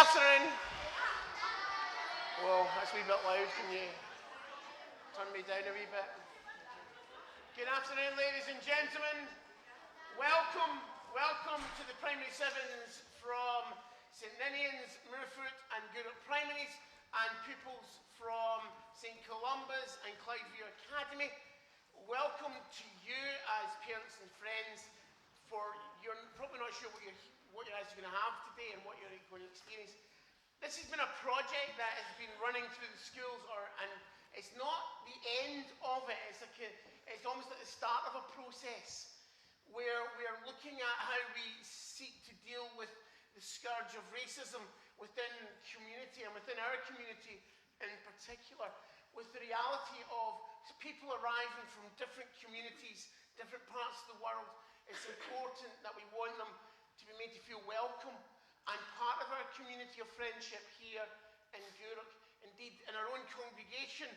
afternoon. Whoa, that's a wee bit loud. Can you turn me down a wee bit? Good afternoon, ladies and gentlemen. Welcome to the Primary 7s from St Ninian's, Moorfoot and Gourock Primaries, and pupils from St Columba's and Clydeview Academy. Welcome to you as parents and friends. You're probably not sure what you're actually going to have today and what you're going to experience. This has been a project that has been running through the schools, and it's not the end of it. It's almost at the start of a process where we're looking at how we seek to deal with the scourge of racism within community and within our community in particular, with the reality of people arriving from different communities, different parts of the world. It's important that we want them to be made to feel welcome and part of our community of friendship here in Gourock. Indeed, in our own congregation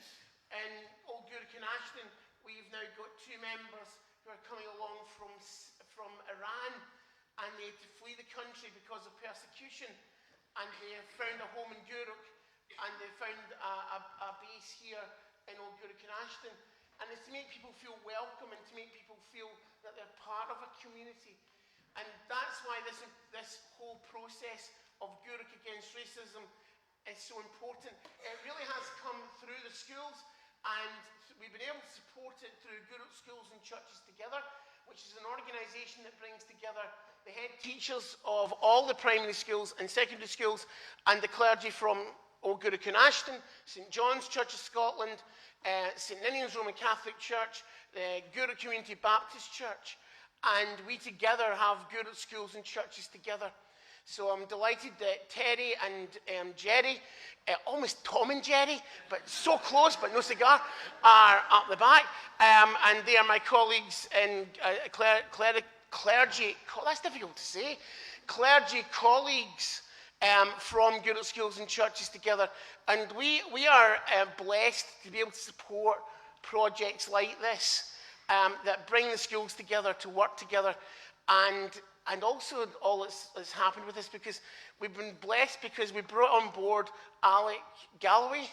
in Old Gourock and Ashton, we've now got 2 members who are coming along from Iran, and they had to flee the country because of persecution, and they have found a home in Gourock, and they found a base here in Old Gourock and Ashton. And it's to make people feel welcome and to make people feel that they're part of a community. And that's why this whole process of Gourock Against Racism is so important. It really has come through the schools, and we've been able to support it through Gourock Schools and Churches Together, which is an organisation that brings together the head teachers of all the primary schools and secondary schools and the clergy from Old Gourock and Ashton, St John's Church of Scotland, St Ninian's Roman Catholic Church, the Gourock Community Baptist Church, and we together have Gourock Schools and Churches Together. So I'm delighted that Terry and Jerry, almost Tom and Jerry, but so close but no cigar, are up the back, and they are my colleagues in clergy, that's difficult to say, clergy colleagues from Gourock Schools and Churches Together. And we are blessed to be able to support projects like this that bring the schools together to work together. And also all that's happened with this, because we've been blessed because we brought on board Alec Galloway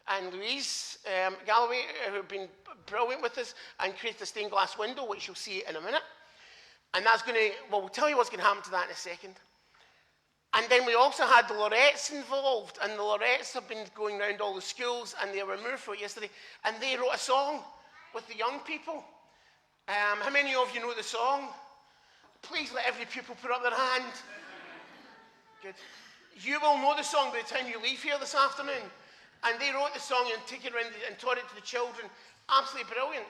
and Louise Galloway, who have been brilliant with us and created a stained glass window, which you'll see in a minute. And that's going to, well, we'll tell you what's going to happen to that in a second. And then we also had the Lorettes involved, and the Lorettes have been going around all the schools, and they were in Moorfoot yesterday, and they wrote a song with the young people. How many of you know the song? Please let every pupil put up their hand. Good. You will know the song by the time you leave here this afternoon. And they wrote the song and took it around and taught it to the children. Absolutely brilliant.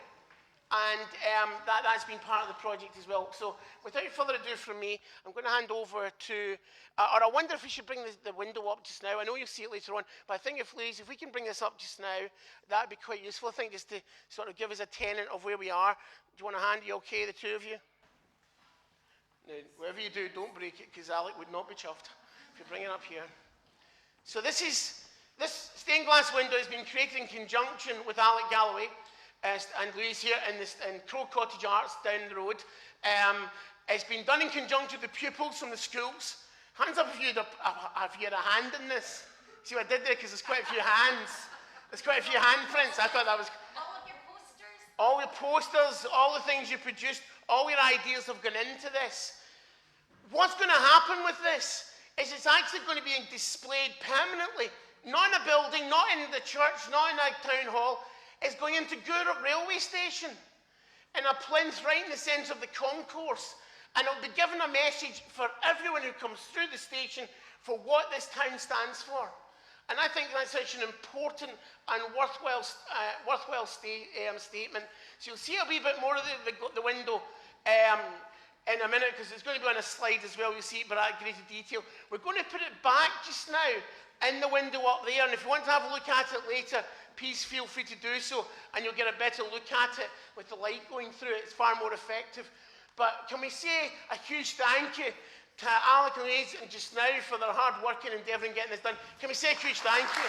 And that's been part of the project as well. So without further ado from me, I'm going to hand over to, or I wonder if we should bring the window up just now. I know you'll see it later on, but I think if we can bring this up just now, that'd be quite useful. I think just to sort of give us a tenet of where we are. Do you want a hand? Are you okay, the two of you? Now, whatever you do, don't break it, because Alec would not be chuffed if you bring it up here. So this stained glass window has been created in conjunction with Alec Galloway and Louise here in Crow Cottage Arts down the road. It's been done in conjunction with the pupils from the schools. Hands up if you had a hand in this. See what I did there? Because there's quite a few hands. There's quite a few handprints. I thought that was... All of your posters? All your posters, all the things you produced, all your ideas have gone into this. What's going to happen with this is it's actually going to be displayed permanently. Not in a building, not in the church, not in a town hall. It's going into Gourock railway station in a plinth right in the centre of the concourse, and it'll be given a message for everyone who comes through the station for what this town stands for. And I think that's such an important and worthwhile statement. So you'll see a wee bit more of the window in a minute, because it's going to be on a slide as well. You'll see it, but at greater detail. We're going to put it back just now in the window up there, and if you want to have a look at it later, please feel free to do so, and you'll get a better look at it with the light going through it. It's far more effective. But can we say a huge thank you to Alec and Louise and just now for their hard work and endeavour in getting this done? Can we say a huge thank you?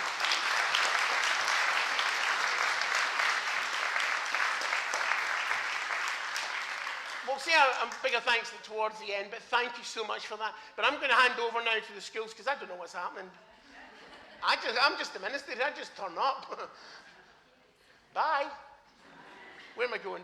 We'll I'll say a bigger thanks towards the end, but thank you so much for that. But I'm going to hand over now to the schools because I don't know what's happening. I'm just the minister. I just turn up. Bye. Where am I going?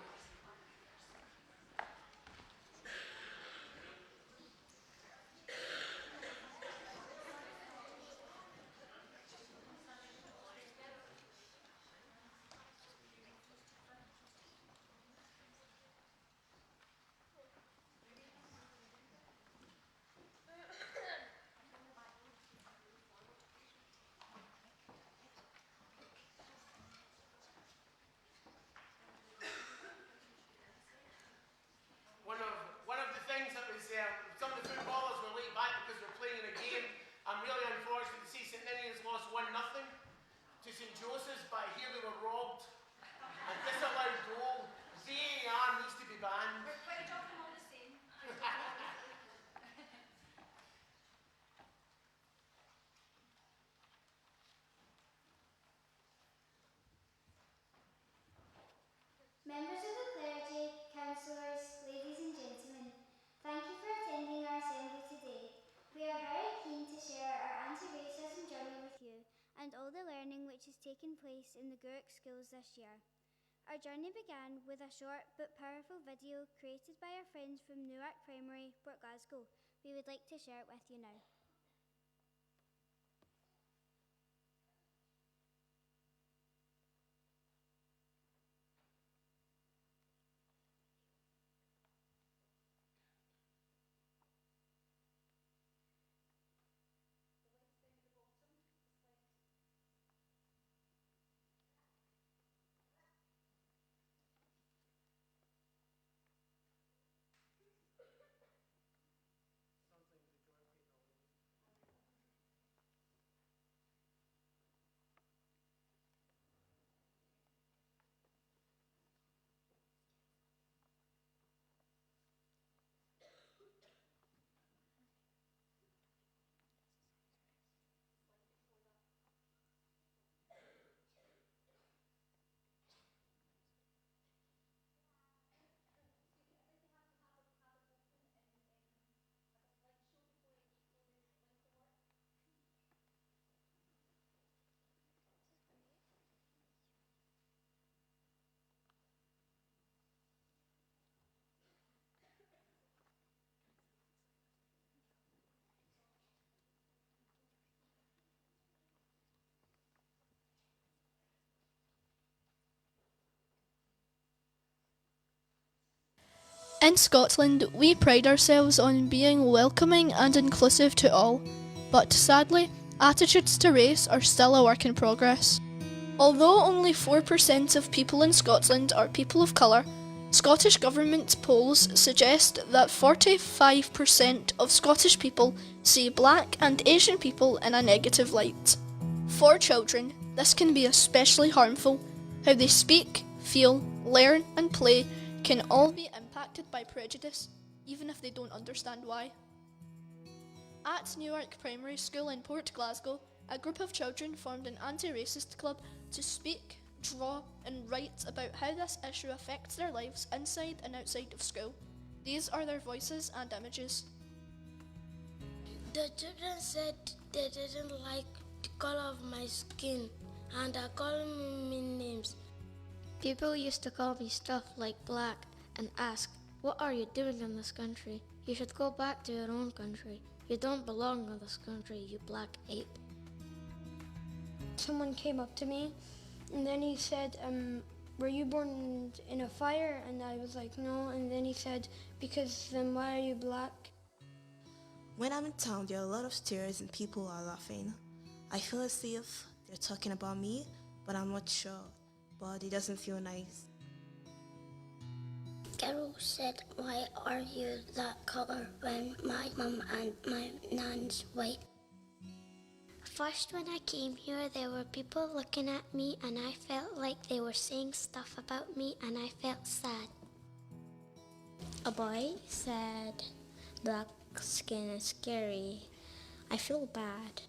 One of the things that was some of the footballers were laid back because they're playing a game. I'm really unfortunate to see St Ninians lost 1-0 to St Joseph's, but here they were robbed. A disallowed goal. VAR needs to be banned. We're quite often all the same. Members of the clergy, councillors, ladies and gentlemen, thank you for attending our assembly today. We are very keen to share our anti-racism journey with you and all the learning which has taken place in the Gourock schools this year. Our journey began with a short but powerful video created by our friends from Gourock Primary, Port Glasgow. We would like to share it with you now. In Scotland, we pride ourselves on being welcoming and inclusive to all, but sadly, attitudes to race are still a work in progress. Although only 4% of people in Scotland are people of colour, Scottish Government polls suggest that 45% of Scottish people see Black and Asian people in a negative light. For children, this can be especially harmful. How they speak, feel, learn and play can all be impacted by prejudice, even if they don't understand why. At Gourock Primary School in Port Glasgow, a group of children formed an anti-racist club to speak, draw and write about how this issue affects their lives inside and outside of school. These are their voices and images. The children said they didn't like the color of my skin and are calling me names. People used to call me stuff like black and ask, "What are you doing in this country? You should go back to your own country. You don't belong in this country, you black ape." Someone came up to me and then he said, "Were you born in a fire?" And I was like, "No." And then he said, "Because then why are you black?" When I'm in town, there are a lot of stares and people are laughing. I feel as if they're talking about me, but I'm not sure. But it doesn't feel nice. Carol said, "Why are you that color when my mum and my nan's white?" First, when I came here, there were people looking at me and I felt like they were saying stuff about me and I felt sad. A boy said, "Black skin is scary." I feel bad.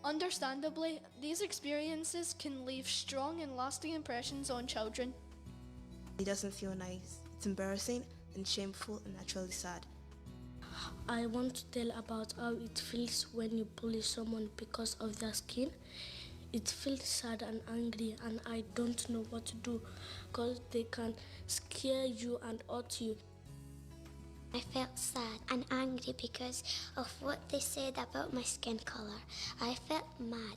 Understandably, these experiences can leave strong and lasting impressions on children. It doesn't feel nice. It's embarrassing and shameful and naturally sad. I want to tell about how it feels when you bully someone because of their skin. It feels sad and angry, and I don't know what to do because they can scare you and hurt you. I felt sad and angry because of what they said about my skin color. I felt mad.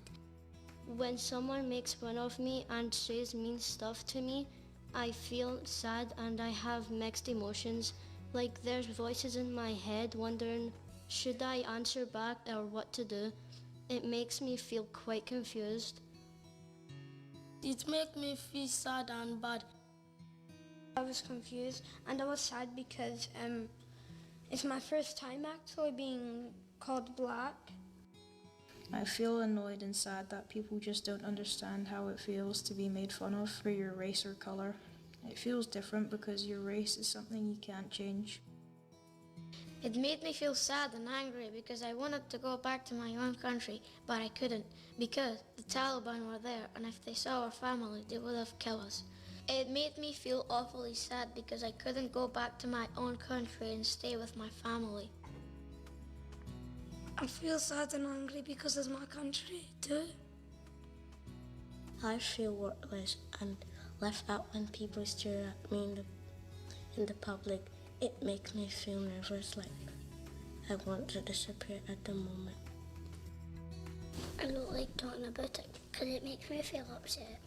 When someone makes fun of me and says mean stuff to me, I feel sad and I have mixed emotions. Like there's voices in my head wondering, should I answer back or what to do? It makes me feel quite confused. It makes me feel sad and bad. I was confused and I was sad because it's my first time actually being called black. I feel annoyed and sad that people just don't understand how it feels to be made fun of for your race or colour. It feels different because your race is something you can't change. It made me feel sad and angry because I wanted to go back to my own country, but I couldn't because the Taliban were there, and if they saw our family, they would have killed us. It made me feel awfully sad because I couldn't go back to my own country and stay with my family. I feel sad and angry because it's my country too. I feel worthless and left out when people stare at me in the public. It makes me feel nervous, like I want to disappear at the moment. I don't like talking about it because it makes me feel upset.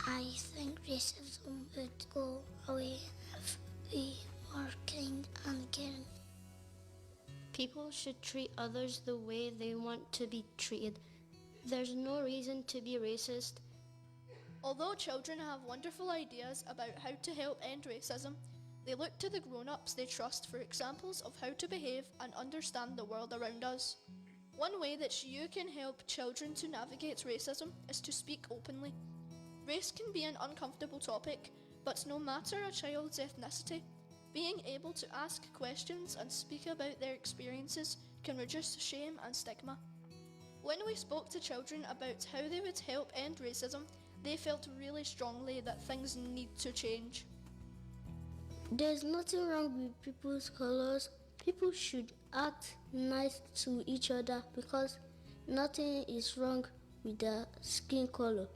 I think racism would go away if we were kind and caring. People should treat others the way they want to be treated. There's no reason to be racist. Although children have wonderful ideas about how to help end racism, they look to the grown-ups they trust for examples of how to behave and understand the world around us. One way that you can help children to navigate racism is to speak openly. Race can be an uncomfortable topic, but no matter a child's ethnicity, being able to ask questions and speak about their experiences can reduce shame and stigma. When we spoke to children about how they would help end racism, they felt really strongly that things need to change. There's nothing wrong with people's colors. People should act nice to each other because nothing is wrong with their skin color.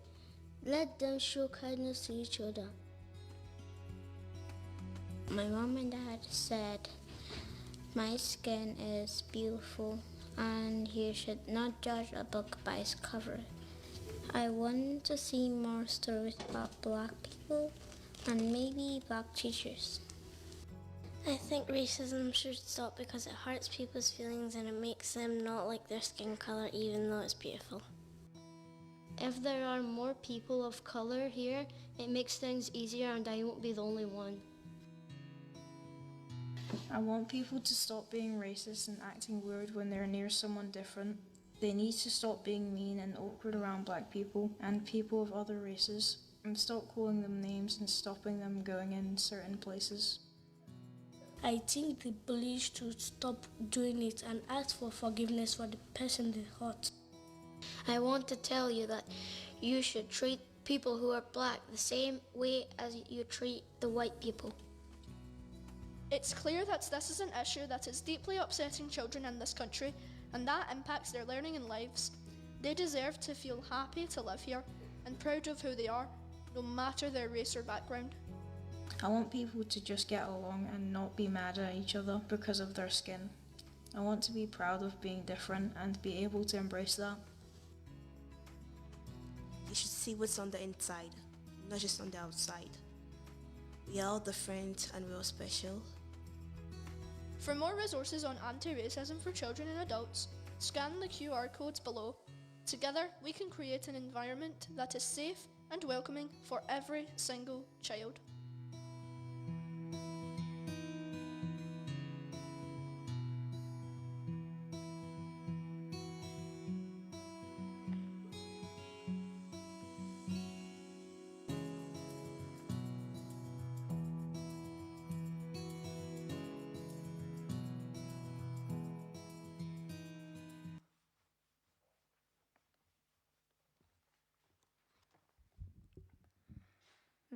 Let them show kindness to each other. My mom and dad said my skin is beautiful and you should not judge a book by its cover. I want to see more stories about black people and maybe black teachers. I think racism should stop because it hurts people's feelings and it makes them not like their skin color even though it's beautiful. If there are more people of color here, it makes things easier and I won't be the only one. I want people to stop being racist and acting weird when they're near someone different. They need to stop being mean and awkward around black people and people of other races, and stop calling them names and stopping them going in certain places. I think the bullies should stop doing it and ask for forgiveness for the person they hurt. I want to tell you that you should treat people who are black the same way as you treat the white people. It's clear that this is an issue that is deeply upsetting children in this country, and that impacts their learning and lives. They deserve to feel happy to live here and proud of who they are, no matter their race or background. I want people to just get along and not be mad at each other because of their skin. I want to be proud of being different and be able to embrace that. You should see what's on the inside, not just on the outside. We are all different and we're all special. For more resources on anti-racism for children and adults, scan the QR codes below. Together, we can create an environment that is safe and welcoming for every single child.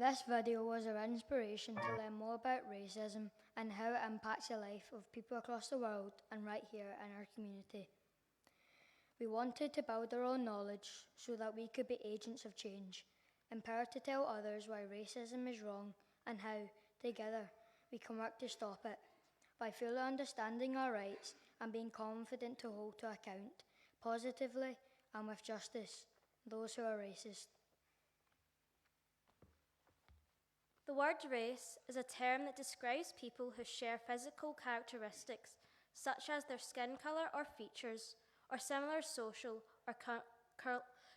This video was our inspiration to learn more about racism and how it impacts the life of people across the world and right here in our community. We wanted to build our own knowledge so that we could be agents of change, empowered to tell others why racism is wrong and how, together, we can work to stop it by fully understanding our rights and being confident to hold to account, positively and with justice, those who are racist. The word race is a term that describes people who share physical characteristics, such as their skin colour or features, or similar social or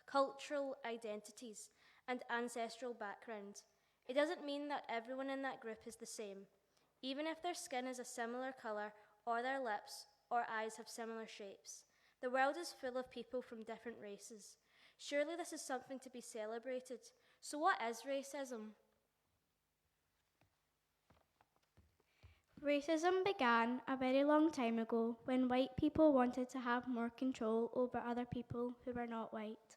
cultural identities and ancestral backgrounds. It doesn't mean that everyone in that group is the same, even if their skin is a similar colour or their lips or eyes have similar shapes. The world is full of people from different races. Surely this is something to be celebrated. So what is racism? Racism began a very long time ago when white people wanted to have more control over other people who were not white.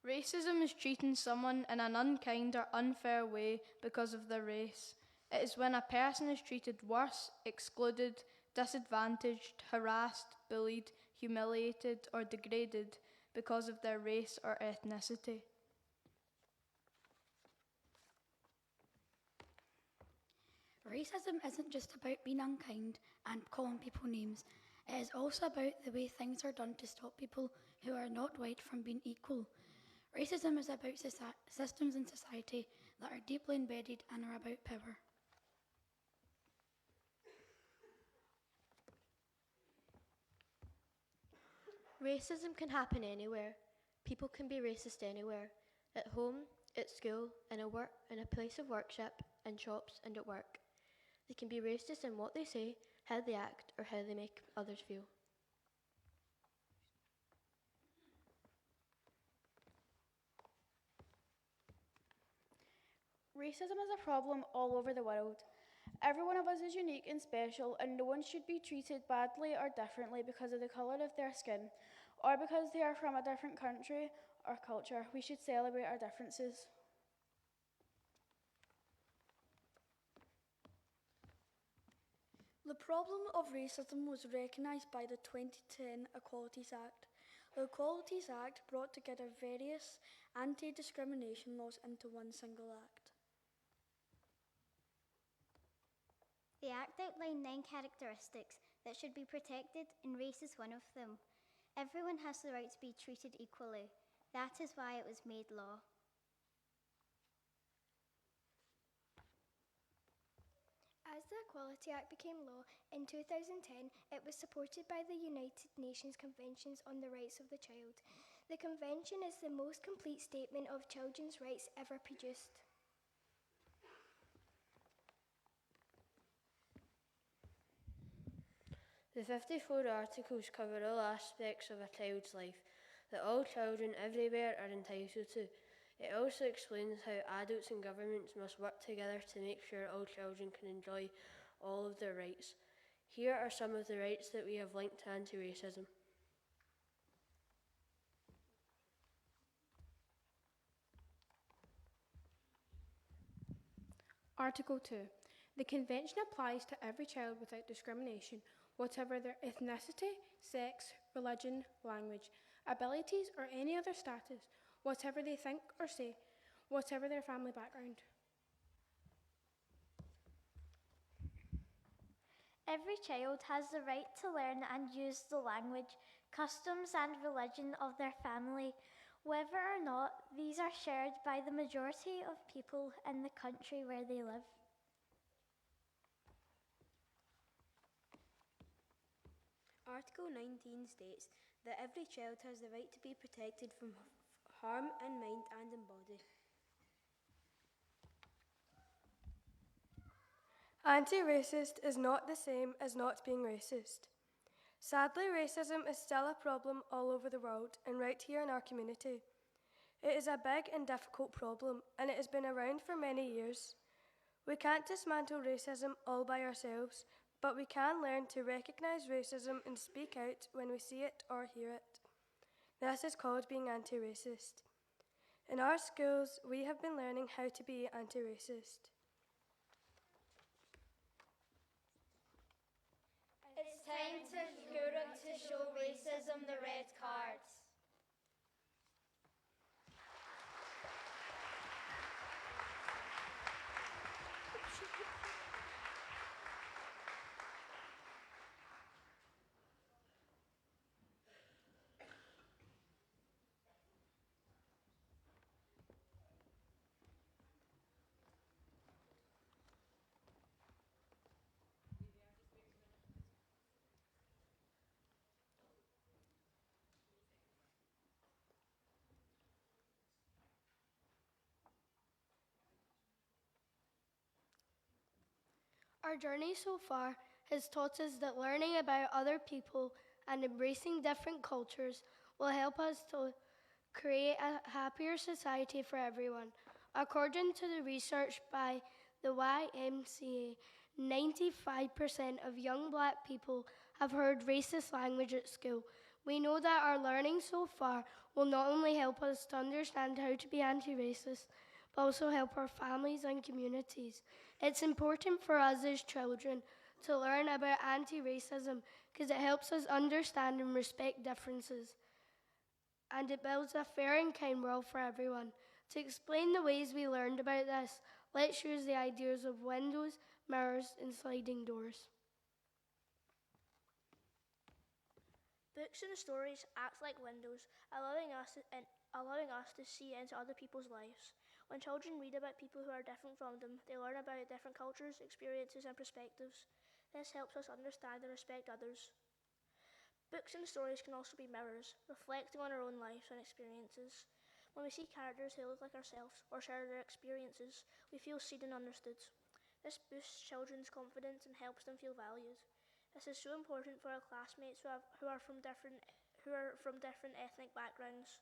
Racism is treating someone in an unkind or unfair way because of their race. It is when a person is treated worse, excluded, disadvantaged, harassed, bullied, humiliated, or degraded because of their race or ethnicity. Racism isn't just about being unkind and calling people names. It is also about the way things are done to stop people who are not white from being equal. Racism is about systems in society that are deeply embedded and are about power. Racism can happen anywhere. People can be racist anywhere. At home, at school, in a place of worship, in shops and at work. They can be racist in what they say, how they act, or how they make others feel. Racism is a problem all over the world. Every one of us is unique and special, and no one should be treated badly or differently because of the colour of their skin, or because they are from a different country or culture. We should celebrate our differences. The problem of racism was recognised by the 2010 Equalities Act. The Equalities Act brought together various anti-discrimination laws into one single act. The Act outlined 9 characteristics that should be protected, and race is one of them. Everyone has the right to be treated equally. That is why it was made law. As the Equality Act became law in 2010, it was supported by the United Nations Conventions on the Rights of the Child. The convention is the most complete statement of children's rights ever produced. The 54 articles cover all aspects of a child's life that all children everywhere are entitled to. It also explains how adults and governments must work together to make sure all children can enjoy all of their rights. Here are some of the rights that we have linked to anti-racism. Article 2. The Convention applies to every child without discrimination, whatever their ethnicity, sex, religion, language, abilities, or any other status, whatever they think or say, whatever their family background. Every child has the right to learn and use the language, customs and religion of their family, whether or not these are shared by the majority of people in the country where they live. Article 19 states that every child has the right to be protected from harm in mind and in body. Anti-racist is not the same as not being racist. Sadly, racism is still a problem all over the world and right here in our community. It is a big and difficult problem, and it has been around for many years. We can't dismantle racism all by ourselves, but we can learn to recognise racism and speak out when we see it or hear it. This is called being anti-racist. In our schools, we have been learning how to be anti-racist. It's time to Gourock to show racism the red cards. Our journey so far has taught us that learning about other people and embracing different cultures will help us to create a happier society for everyone. According to the research by the YMCA, 95% of young black people have heard racist language at school. We know that our learning so far will not only help us to understand how to be anti-racist, but also help our families and communities. It's important for us as children to learn about anti-racism because it helps us understand and respect differences. And it builds a fair and kind world for everyone. To explain the ways we learned about this, let's use the ideas of windows, mirrors, and sliding doors. Books and stories act like windows, allowing us to see into other people's lives. When children read about people who are different from them, they learn about different cultures, experiences, and perspectives. This helps us understand and respect others. Books and stories can also be mirrors, reflecting on our own lives and experiences. When we see characters who look like ourselves or share their experiences, we feel seen and understood. This boosts children's confidence and helps them feel valued. This is so important for our classmates who are from different ethnic backgrounds.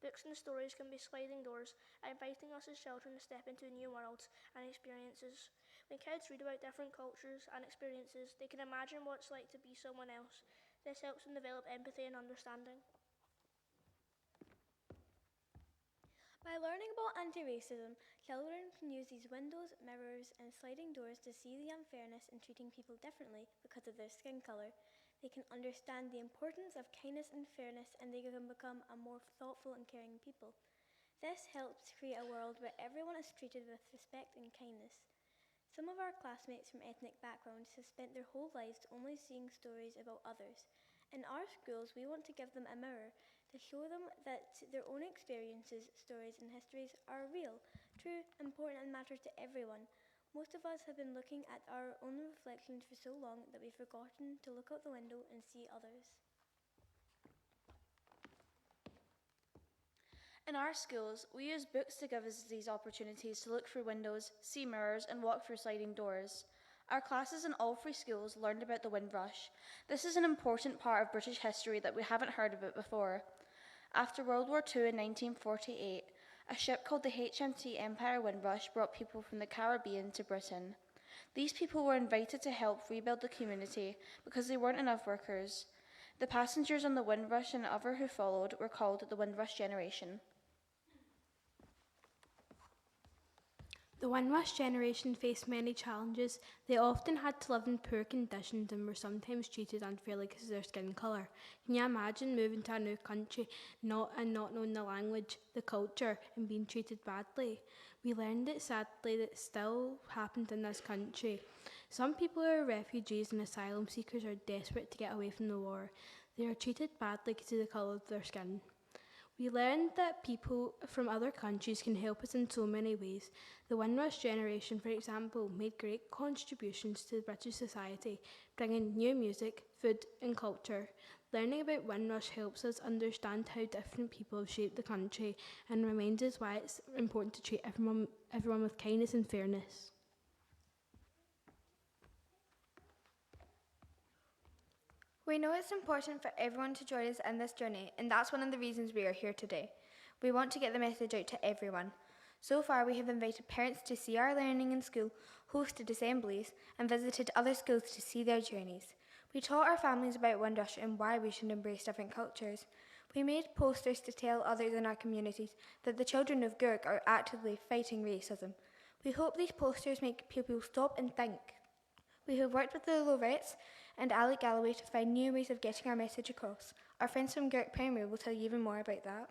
Books and stories can be sliding doors, inviting us as children to step into new worlds and experiences. When kids read about different cultures and experiences, they can imagine what it's like to be someone else. This helps them develop empathy and understanding. By learning about anti-racism, children can use these windows, mirrors, and sliding doors to see the unfairness in treating people differently because of their skin colour. They can understand the importance of kindness and fairness, and they can become a more thoughtful and caring people. This helps create a world where everyone is treated with respect and kindness. Some of our classmates from ethnic backgrounds have spent their whole lives only seeing stories about others. In our schools, we want to give them a mirror to show them that their own experiences, stories, and histories are real, true, important, and matter to everyone. Most of us have been looking at our own reflections for so long that we've forgotten to look out the window and see others. In our schools, we use books to give us these opportunities to look through windows, see mirrors, and walk through sliding doors. Our classes in all three schools learned about the Windrush. This is an important part of British history that we haven't heard about before. After World War II in 1948, a ship called the HMT Empire Windrush brought people from the Caribbean to Britain. These people were invited to help rebuild the community because there weren't enough workers. The passengers on the Windrush and others who followed were called the Windrush generation. The Windrush generation faced many challenges. They often had to live in poor conditions and were sometimes treated unfairly because of their skin colour. Can you imagine moving to a new country not knowing the language, the culture, and being treated badly? We learned it sadly that still happened in this country. Some people who are refugees and asylum seekers are desperate to get away from the war. They are treated badly because of the colour of their skin. We learned that people from other countries can help us in so many ways. The Windrush generation, for example, made great contributions to British society, bringing new music, food and culture. Learning about Windrush helps us understand how different people have shaped the country and reminds us why it's important to treat everyone with kindness and fairness. We know it's important for everyone to join us in this journey, and that's one of the reasons we are here today. We want to get the message out to everyone. So far, we have invited parents to see our learning in school, hosted assemblies, and visited other schools to see their journeys. We taught our families about Windrush and why we should embrace different cultures. We made posters to tell others in our communities that the children of Gourock are actively fighting racism. We hope these posters make people stop and think. We have worked with the Lorettes and Alec Galloway to find new ways of getting our message across. Our friends from Gourock Primary will tell you even more about that.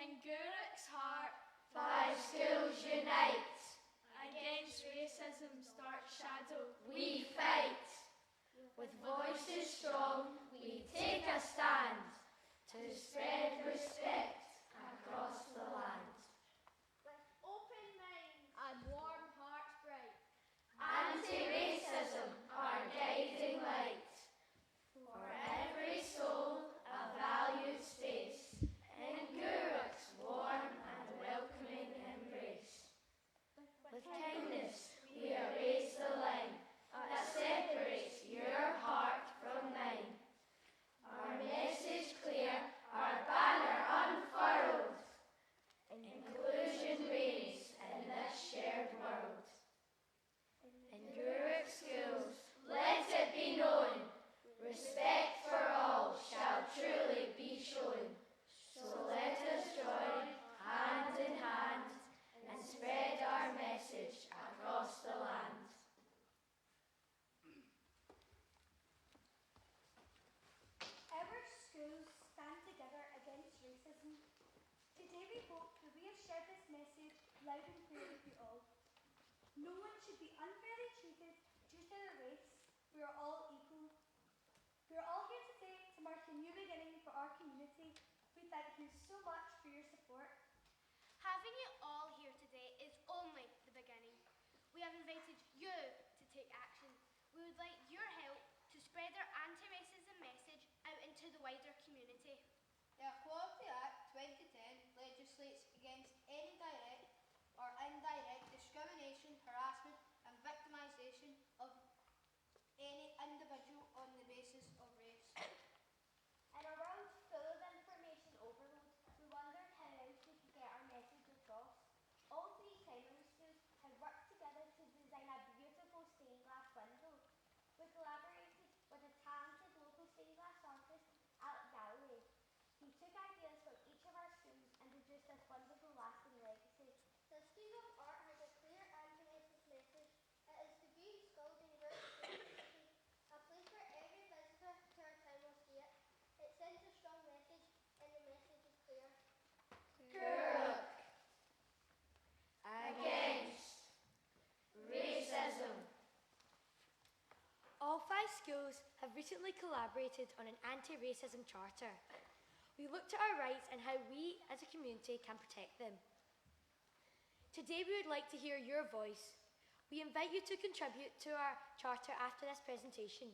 In Gourock's heart, 5 schools unite. Against racism's dark shadow, we fight. With voices strong, we take a stand to spread respect across the land. With open minds and warm hearts bright, Anti-racism, our guiding light. For every soul, a valued space. In Gourock's warm and welcoming embrace. With kindness, we erase the line that separates your heart from mine. Our message clear, our banner unfurled. Inclusion reigns in this shared world. In Gourock schools, let it be known, respect for all shall truly be shown. So let us join hand in hand and spread our message across the land. Our schools stand together against racism. Today we hope that we have shared this message loud and clear with you all. No one should be unfairly treated due to their race. We are all equal. We are all here today to mark a new beginning for our community. We thank you so much for your support. Having you all here today is only the beginning. We have invited you to take action. We would like your help to spread our anti-racism message out into the wider community. The Equality Act 2010 legislates against any direct or indirect discrimination, harassment and victimisation of any individual on the basis of race. In a world full of information overload, we wondered how else we could get our message across. All 3 primary schools had worked together to design a beautiful stained glass window. We collaborated with a talented local stained glass artist, Alec Galloway. He took ideas recently collaborated on an anti-racism charter. We looked at our rights and how we as a community can protect them. Today we would like to hear your voice. We invite you to contribute to our charter after this presentation.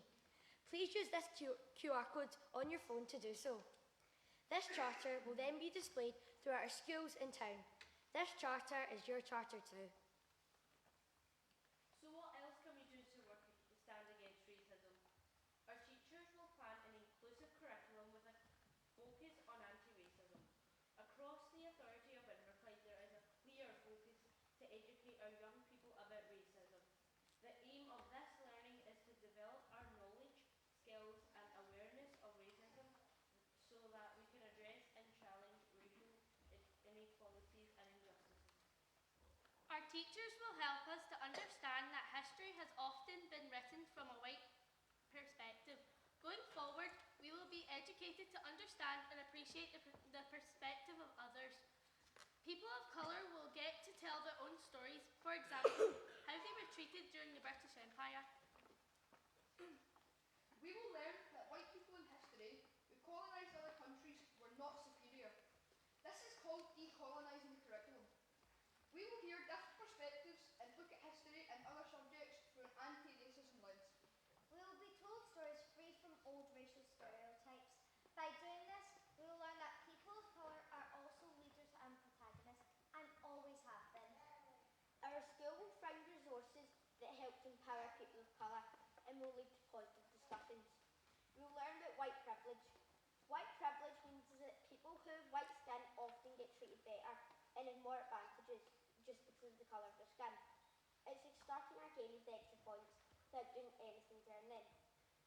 Please use this QR code on your phone to do so. This charter will then be displayed throughout our schools in town. This charter is your charter too. So what else can we do to stand against racism? Our teachers will plan an inclusive curriculum with a focus on anti-racism. Across the authority of Inverclyde, there is a clear focus to educate our young people about racism. The aim of this learning is to develop our knowledge, skills and awareness of racism so that we can address and challenge racial inequalities and injustices. Our teachers will help us to understand that history has often been written from a white perspective. Going forward, we will be educated to understand and appreciate the perspective of others. People of colour will get to tell their own stories, for example, how they were treated during the British Empire. We will learn that white people in history who colonised other countries were not superior. This is called decolonising the curriculum. We will hear different perspectives and look at history and other subjects through an anti-racism lens. We will be told stories free from old racial stereotypes. By doing this, we will learn that people of colour are also leaders and protagonists, and always have been. Our school will find resources that help to empower people of colour and will lead to positive discussions. We will learn about white privilege. White privilege means that people who have white skin often get treated better and have more advantages just because of the colour of their skin. It's like starting our game with extra points without doing anything to earn them.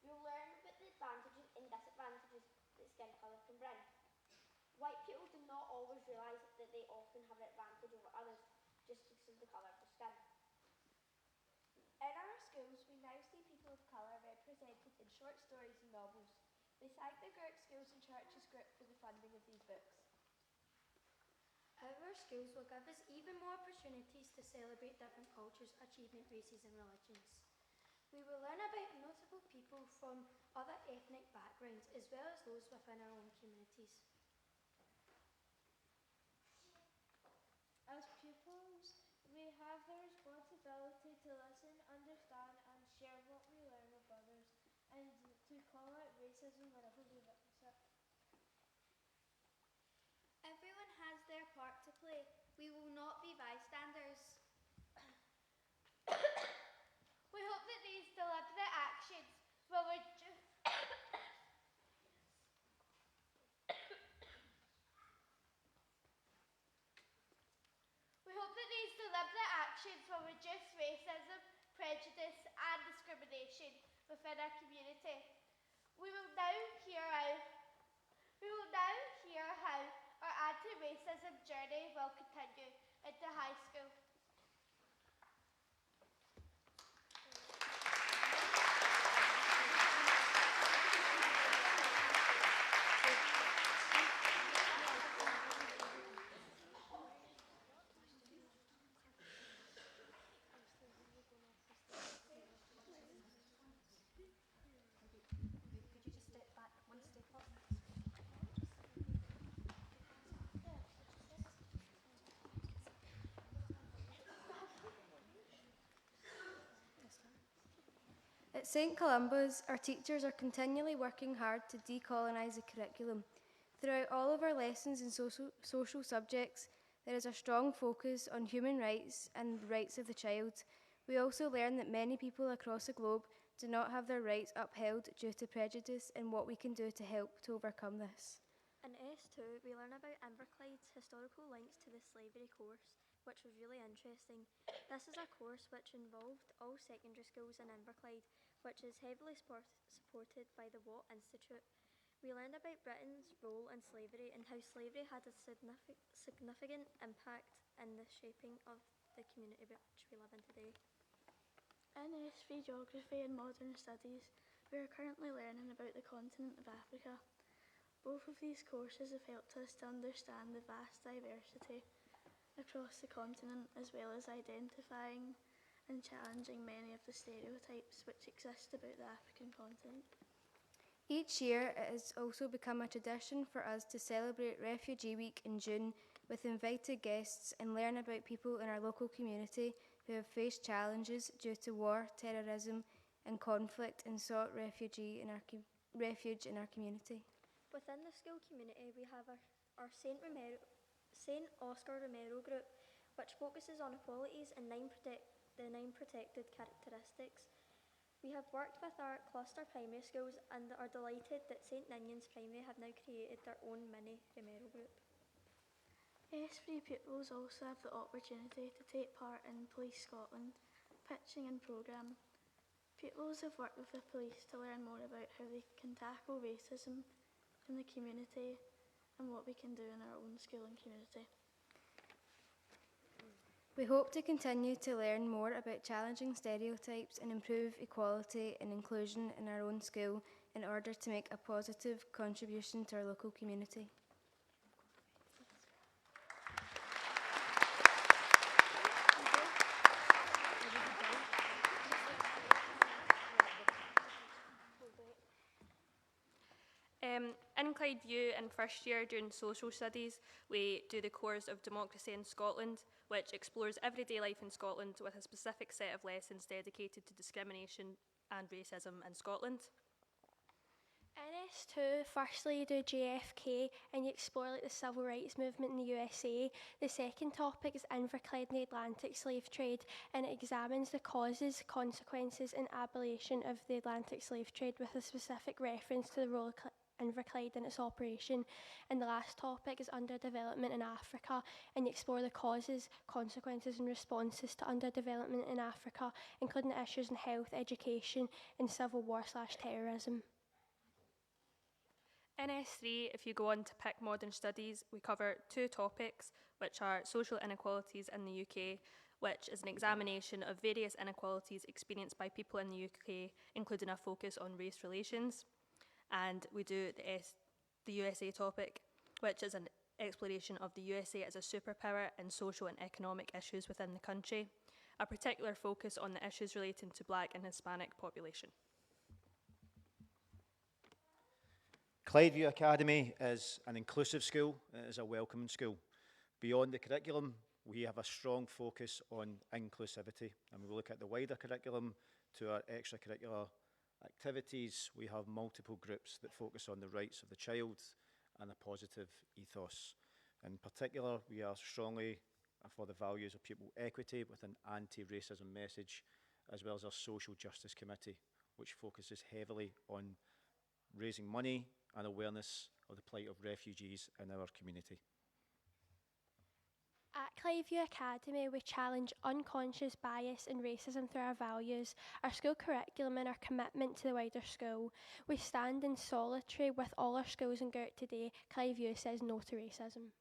We will learn about the advantages and disadvantages that skin colour can bring. White people do not always realise that they often have an advantage over others just because of the colour of their skin. In our schools, we now see people of colour represented in short stories and novels. We thank the Gourock Schools and Churches Group for the funding of these books. Our schools will give us even more opportunities to celebrate different cultures, achievement, races and religions. We will learn about notable people from other ethnic backgrounds as well as those within our own communities. As pupils, we have the responsibility to listen, understand and share what we learn with others and to call out racism whenever we witness it. Everyone has their part to play. We will not be bystanders. We hope that these deliberate actions will reduce racism, prejudice and discrimination within our community. We will now hear how our anti-racism journey will continue into high school. At St Columba's, our teachers are continually working hard to decolonise the curriculum. Throughout all of our lessons in social subjects, there is a strong focus on human rights and the rights of the child. We also learn that many people across the globe do not have their rights upheld due to prejudice and what we can do to help to overcome this. In S2, we learn about Inverclyde's historical links to the slavery course, which was really interesting. This is a course which involved all secondary schools in Inverclyde, which is heavily supported by the Watt Institute. We learned about Britain's role in slavery and how slavery had a significant impact in the shaping of the community which we live in today. In S3 Geography and Modern Studies, we are currently learning about the continent of Africa. Both of these courses have helped us to understand the vast diversity across the continent, as well as identifying and challenging many of the stereotypes which exist about the African continent. Each year, it has also become a tradition for us to celebrate Refugee Week in June with invited guests and learn about people in our local community who have faced challenges due to war, terrorism, and conflict and sought refuge in our community. Within the school community, we have our St. Oscar Romero group, which focuses on equalities and the 9 protected characteristics. We have worked with our cluster primary schools and are delighted that St. Ninian's Primary have now created their own mini Romero group. S3 pupils also have the opportunity to take part in Police Scotland pitching and programme. Pupils have worked with the police to learn more about how they can tackle racism in the community and what we can do in our own school and community. We hope to continue to learn more about challenging stereotypes and improve equality and inclusion in our own school in order to make a positive contribution to our local community. In Clydeview in first year during social studies, we do the course of Democracy in Scotland, which explores everyday life in Scotland with a specific set of lessons dedicated to discrimination and racism in Scotland. In S2, firstly you do JFK and you explore the civil rights movement in the USA. The second topic is Inverclyde and the Atlantic slave trade, and it examines the causes, consequences and abolition of the Atlantic slave trade with a specific reference to the role of Inverclyde and its operation. And the last topic is underdevelopment in Africa, and you explore the causes, consequences and responses to underdevelopment in Africa, including issues in health, education and civil war/terrorism. In S3, if you go on to pick modern studies, we cover 2 topics, which are social inequalities in the UK, which is an examination of various inequalities experienced by people in the UK, including a focus on race relations. And we do the USA topic, which is an exploration of the USA as a superpower in social and economic issues within the country, a particular focus on the issues relating to Black and Hispanic population. Clydeview Academy is an inclusive school, it is a welcoming school. Beyond the curriculum, we have a strong focus on inclusivity, and we look at the wider curriculum to our extracurricular activities. We have multiple groups that focus on the rights of the child and a positive ethos. In particular, we are strongly for the values of pupil equity with an anti-racism message, as well as our social justice committee, which focuses heavily on raising money and awareness of the plight of refugees in our community. At Clydeview Academy, we challenge unconscious bias and racism through our values, our school curriculum and our commitment to the wider school. We stand in solidarity with all our schools in Gourock today. Clydeview says no to racism.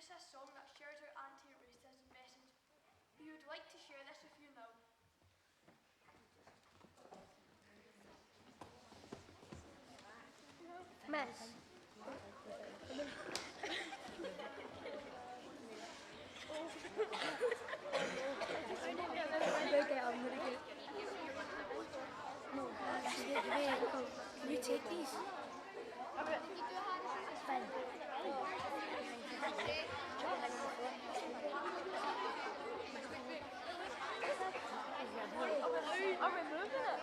A song that shares our anti-racism message. We would like to share this with you now. Miss. You take these. Fine. I'm removing it.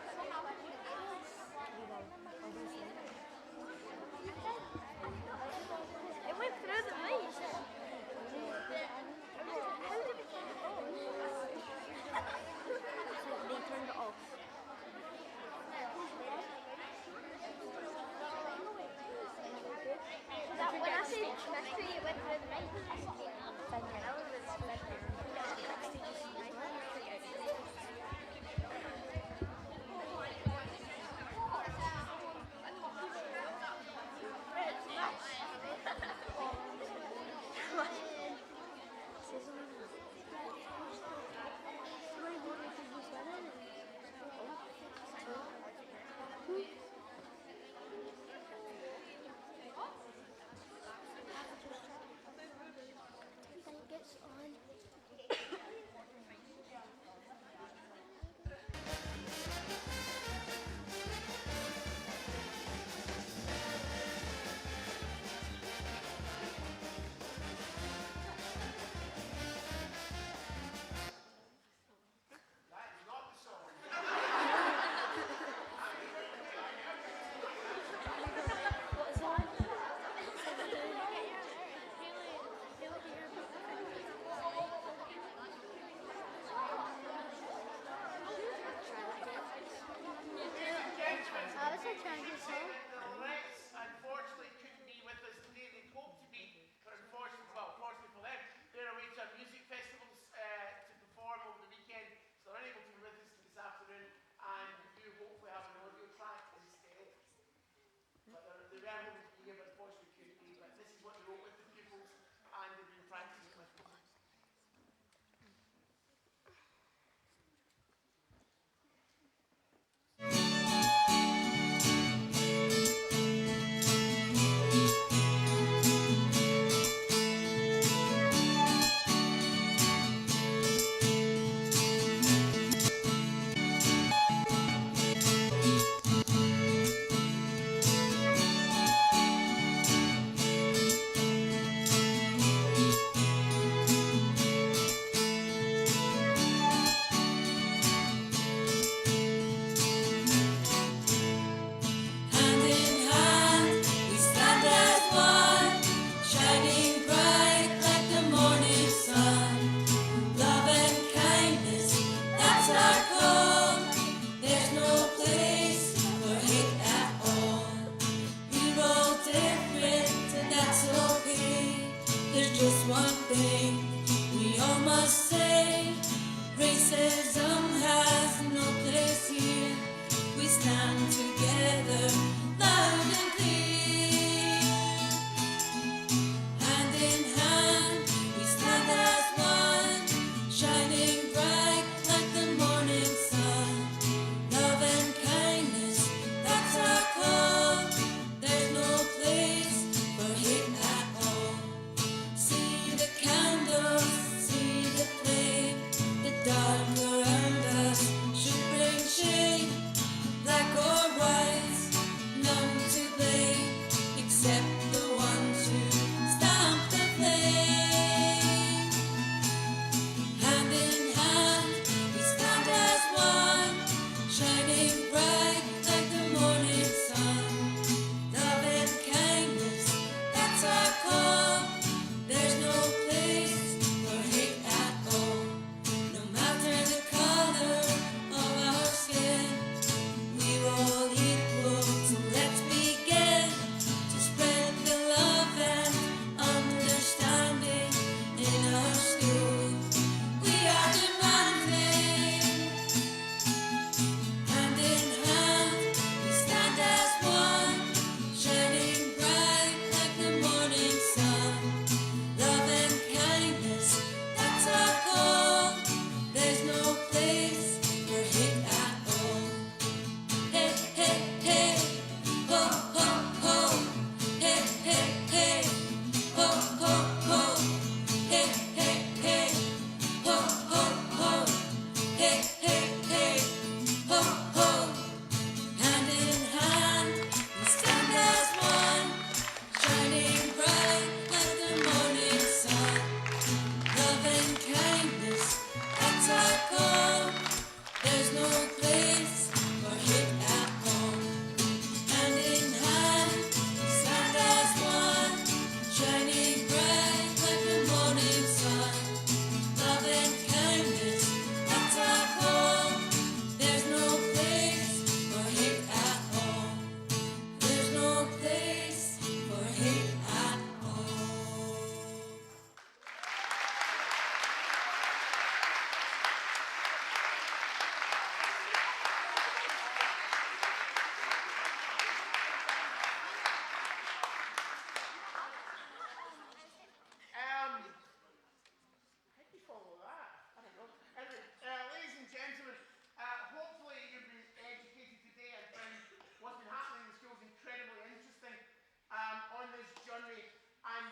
journey. And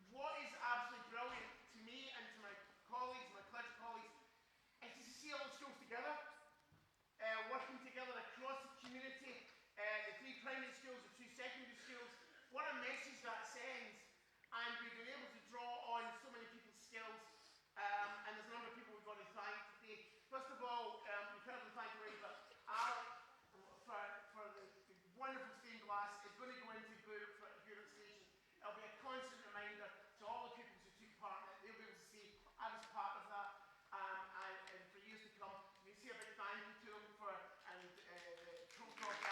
what is absolutely brilliant to me and to my colleagues, my clergy colleagues, is to see all the schools together, working together across the community, the 3 primary schools, the 2 secondary schools. What a message that sends. And we've been able to draw on so many people's skills. And there's a number of people we've got to thank today. First of all, incredibly thank you, but Alec, for the wonderful stained glass, is going to go into Gourock Station. It'll be a constant reminder to all the pupils who took part in it. They'll be able to see I was part of that, and for years to come. You can see a big thank you to them for the Gourock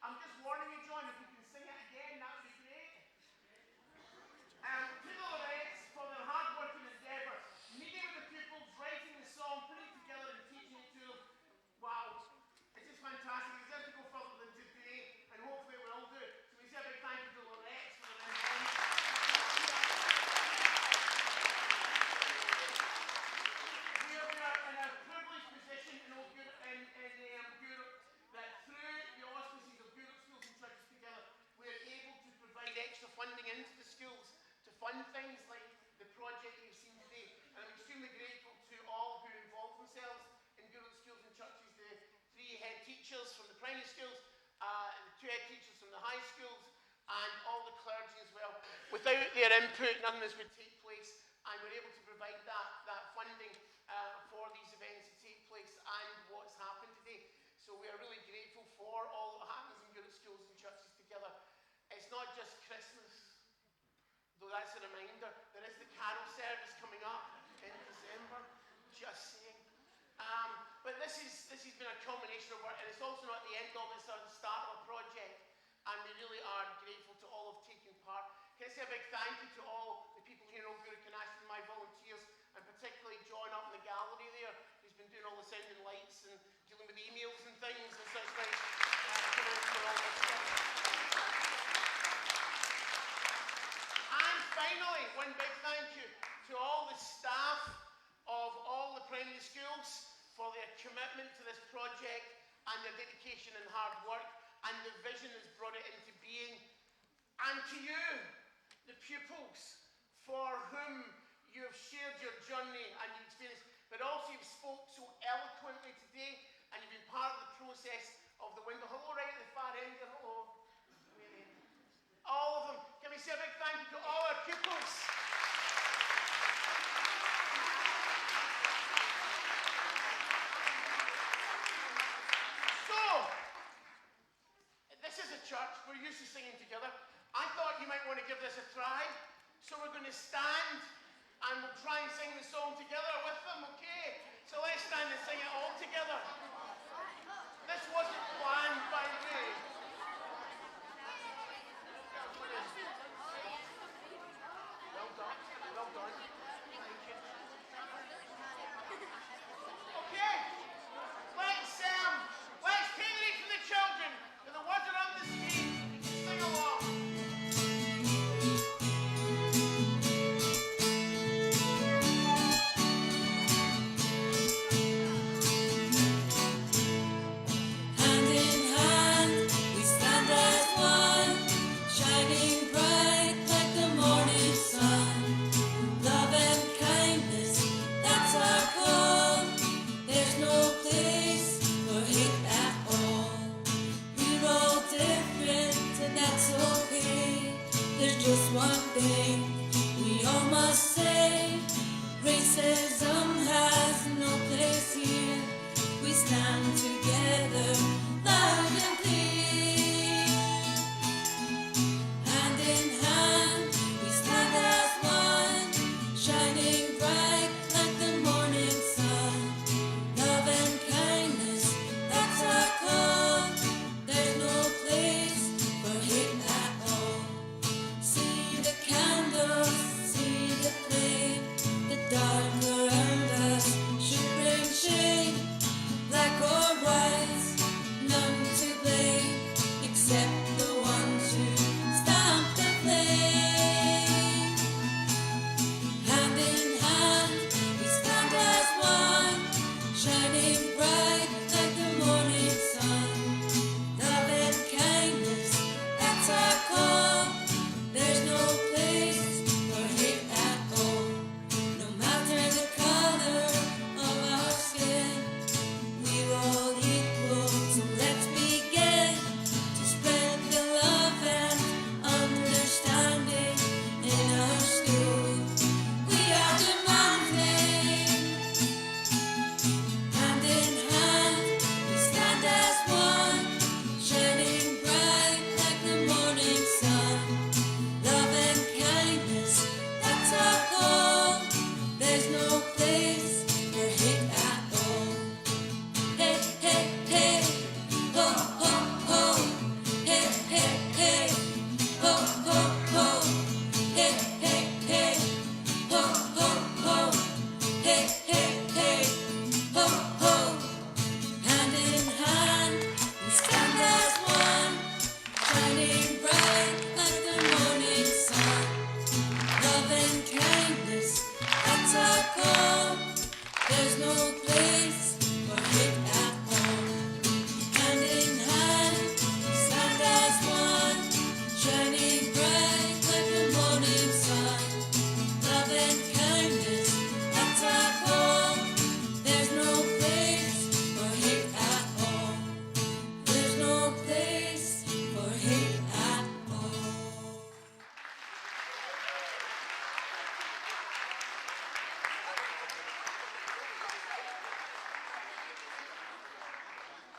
I'm just warning you, John, if you can sing it again, that would be great. To the Lorettes for their hard-working endeavour, meeting with the pupils, writing the song, putting it together and teaching it to them. Wow, it's just fantastic. It's going to go further than today, and hopefully it will do. So we say a big thank you to the Lorettes for their involvement. We are in a privileged position in Gourock that through the auspices of Gourock schools and churches together, we're able to provide extra funding into the schools to fund things like the project you've seen today. And I'm extremely grateful to all who involved themselves in Gourock schools and churches, the 3 head teachers from the primary schools, the 2 head teachers from the high schools, and all the clergy as well. Without their input, none of this would take place, and we're able to provide that funding for these events to take place and what's happened today. So we are really grateful for all that happens in Gourock schools and churches together. It's not just Christmas, though that's a reminder. There is the carol service coming up in December, just saying. But this has been a culmination of work, and it's also not the end of it, it's the start of a project, and we really are grateful to all of taking part. Can I say a big thank you to all the people here in Old Gourock and Ashton, my volunteers, and particularly John up in the gallery there, who's been doing all the sound and lights and dealing with emails and things and such things. And finally, one big thank you to all the staff of all the primary schools for their commitment to this project and their dedication and hard work and the vision that's brought it into being. And to you, the pupils, for whom you have shared your journey and your experience, but also you've spoke so eloquently today, and you've been part of the process of the window. Hello, right at the far end there. Hello. All of them. Can we say a big thank you to all our pupils? So, this is a church. We're used to singing together. I thought you might want to give this a try. So we're going to stand and we'll try and sing the song together with them, okay? So let's stand and sing it all together. This wasn't planned, by the way. Well done, well done. Thank you. Okay, let's take it each from the children. The words are on the screen. Sing along.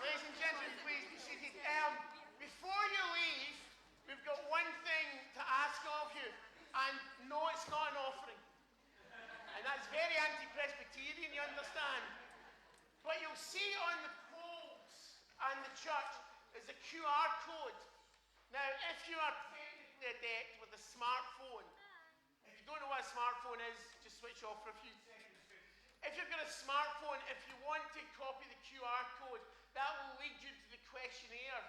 Ladies and gentlemen, please be seated. Before you leave, we've got one thing to ask of you. And no, it's not an offering. And that's very anti-Presbyterian, you understand? But you'll see on the poles and the church is a QR code. Now, if you are technically adept with a smartphone, if you don't know what a smartphone is, just switch off for a few seconds. If you've got a smartphone, if you want to copy the QR code, that will lead you to the questionnaire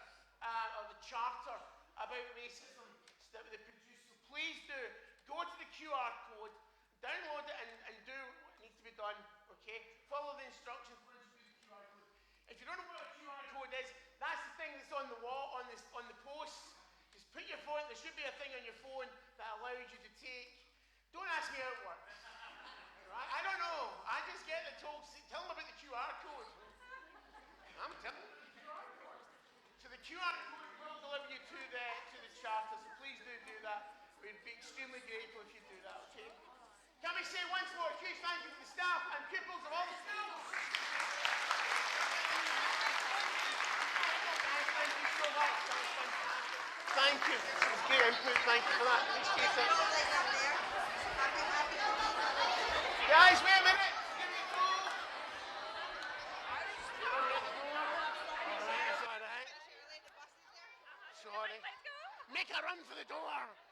or the charter about racism that they produce. So please do go to the QR code, download it and do what needs to be done, okay? Follow the instructions once you do the QR code. If you don't know what a QR code is, that's the thing that's on the wall, on the posts. Just put your phone, there should be a thing on your phone that allows you to take. Don't ask me how it works. Right? I don't know. I just get the talk. Tell them about the QR code. I'm telling you the QR code. So the QR code will deliver you to the charter, so please do that. We'd be extremely grateful if you do that, okay? Can we say once more a huge thank you to the staff and pupils of all the schools? Thank you so much. That was fantastic. Thank you. That was great input. Thank you for that. Thanks, Jason. Guys, wait a minute. Here we go. Sorry. Make a run for the door.